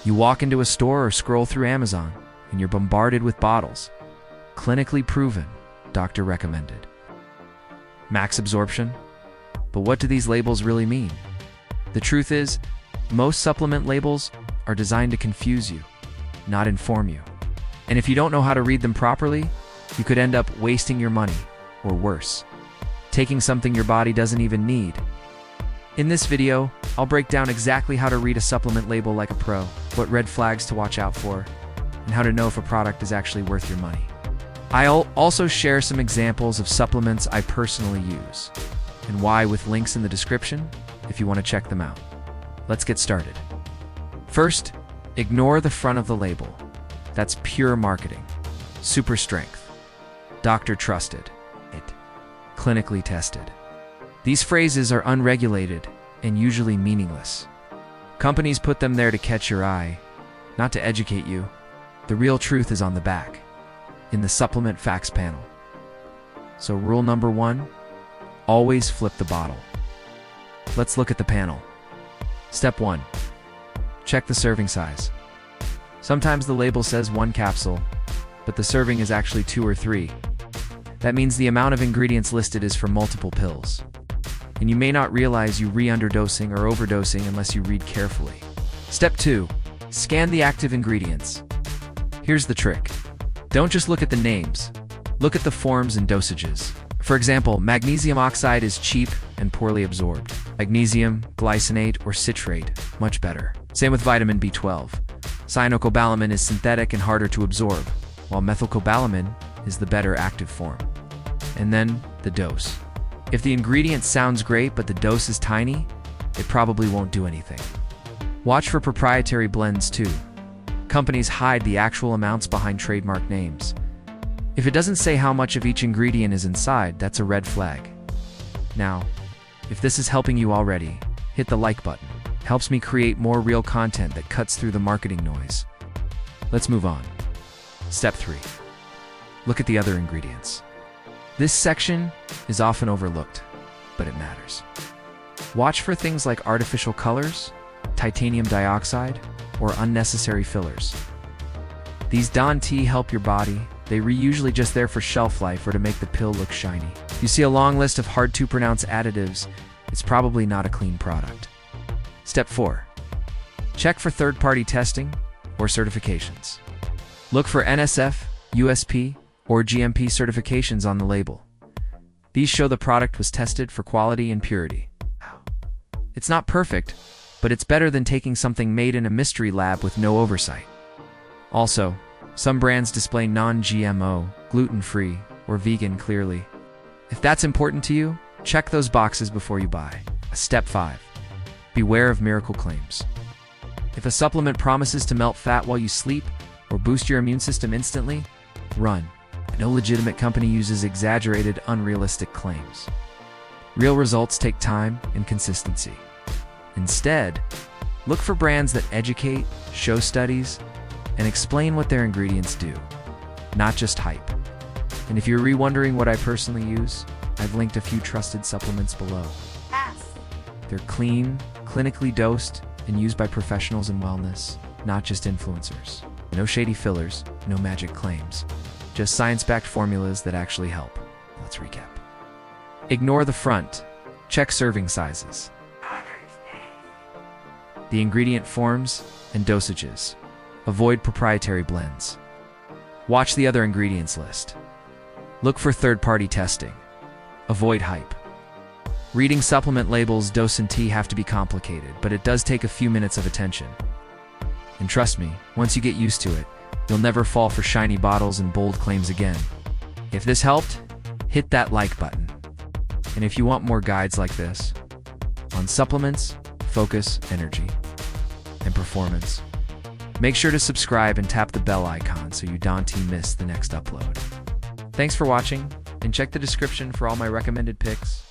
You walk into a store or scroll through Amazon, and you're bombarded with bottles. Clinically proven, doctor recommended. Max absorption? But what do these labels really mean? The truth is, most supplement labels are designed to confuse you, not inform you. And if you don't know how to read them properly, you could end up wasting your money, or worse, taking something your body doesn't even need. In this video, I'll break down exactly how to read a supplement label like a pro, what red flags to watch out for, and how to know if a product is actually worth your money. I'll also share some examples of supplements I personally use, and why, with links in the description if you want to check them out. Let's get started. First, ignore the front of the label. That's pure marketing. Super strength. Doctor trusted. Clinically tested. These phrases are unregulated and usually meaningless. Companies put them there to catch your eye, not to educate you. The real truth is on the back, in the supplement facts panel. So rule number 1, always flip the bottle. Let's look at the panel. Step 1, check the serving size. Sometimes the label says 1 capsule, but the serving is actually 2 or 3. That means the amount of ingredients listed is for multiple pills. And you may not realize you underdosing or overdosing unless you read carefully. Step 2, scan the active ingredients. Here's the trick. Don't just look at the names. Look at the forms and dosages. For example, magnesium oxide is cheap and poorly absorbed. Magnesium, glycinate, or citrate, much better. Same with vitamin B12. Cyanocobalamin is synthetic and harder to absorb, while methylcobalamin is the better active form. And then, the dose. If the ingredient sounds great but the dose is tiny, it probably won't do anything. Watch for proprietary blends too. Companies hide the actual amounts behind trademark names. If it doesn't say how much of each ingredient is inside, that's a red flag. Now, if this is helping you already, hit the like button. It helps me create more real content that cuts through the marketing noise. Let's move on. Step 3. Look at the other ingredients. This section is often overlooked, but it matters. Watch for things like artificial colors, titanium dioxide, or unnecessary fillers. These don't help your body. They're usually just there for shelf life or to make the pill look shiny. You see a long list of hard-to-pronounce additives, it's probably not a clean product. Step 4. Check for third-party testing or certifications. Look for NSF, USP, or GMP certifications on the label. These show the product was tested for quality and purity. It's not perfect, but it's better than taking something made in a mystery lab with no oversight. Also, some brands display non-GMO, gluten-free, or vegan clearly. If that's important to you, check those boxes before you buy. Step 5. Beware of miracle claims. If a supplement promises to melt fat while you sleep or boost your immune system instantly, run. No legitimate company uses exaggerated, unrealistic claims. Real results take time and consistency. Instead, look for brands that educate, show studies, and explain what their ingredients do, not just hype. And if you're wondering what I personally use, I've linked a few trusted supplements below. They're clean, clinically dosed, and used by professionals in wellness, not just influencers. No shady fillers, no magic claims. Just science-backed formulas that actually help. Let's recap. Ignore the front. Check serving sizes. The ingredient forms and dosages. Avoid proprietary blends. Watch the other ingredients list. Look for third-party testing. Avoid hype. Reading supplement labels don't have to be complicated, but it does take a few minutes of attention. And trust me, once you get used to it, you'll never fall for shiny bottles and bold claims again. If this helped, hit that like button. And if you want more guides like this, on supplements, focus, energy, and performance, make sure to subscribe and tap the bell icon so you don't miss the next upload. Thanks for watching, and check the description for all my recommended picks.